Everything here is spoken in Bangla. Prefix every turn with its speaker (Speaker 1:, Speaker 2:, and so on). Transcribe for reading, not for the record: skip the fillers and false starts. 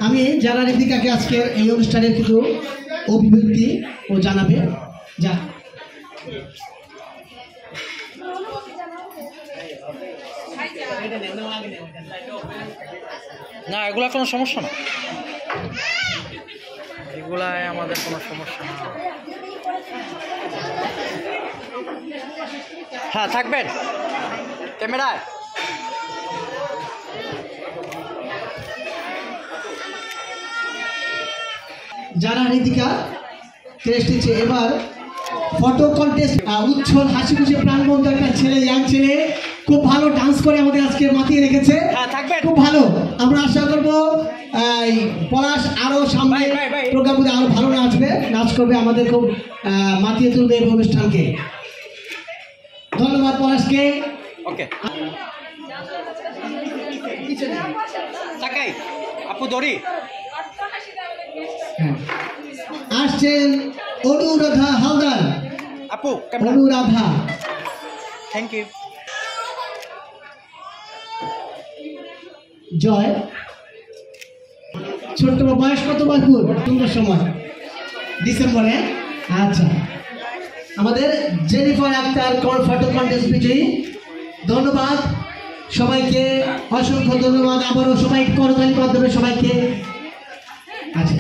Speaker 1: আমি যারা ঋতিকাকে আজকের এই অনুষ্ঠানের কিছু অভিব্যক্তি ও জানাবে যা
Speaker 2: না, এগুলা কোনো সমস্যা না, এগুলাই আমাদের কোনো সমস্যা না। হ্যাঁ, থাকবেন ক্যামেরায়।
Speaker 1: যারা ঋতিকা ক্রেস্ট দিচ্ছে এবার ফটো কন্টেস্ট উচ্ছল হাসি খুশি প্রাণবন্ত একটা ছেলে, ইয়াং ছেলে, খুব ভালো ডান্স করে আমাদের আজকে মাতিয়ে রেখেছে। খুব ভালো, আমরা আশা করবো পলাশ আরো সামনে প্রোগ্রামে আরো ভালো নাচ করবে, আমাদের খুব মাতিয়ে তুলবে এই অনুষ্ঠানকে। ধন্যবাদ পলাশকে।
Speaker 2: ওকে, তাকাই আপু দড়ি
Speaker 1: আসছেন অনুরাধা হালদার।
Speaker 2: আপু
Speaker 1: অনুরাধা,
Speaker 2: থ্যাংক ইউ।
Speaker 1: জয়, ছোট্ট বয়স কত বাকুর? সুন্দর সময় ডিসেম্বরে। আচ্ছা, আমাদের জেনিফার আক্তার ফটো কন্টেস্ট বিজয়ী। ধন্যবাদ সবাইকে, অসংখ্য ধন্যবাদ আবারও সবাই করতালির মাধ্যমে সবাইকে। আচ্ছা।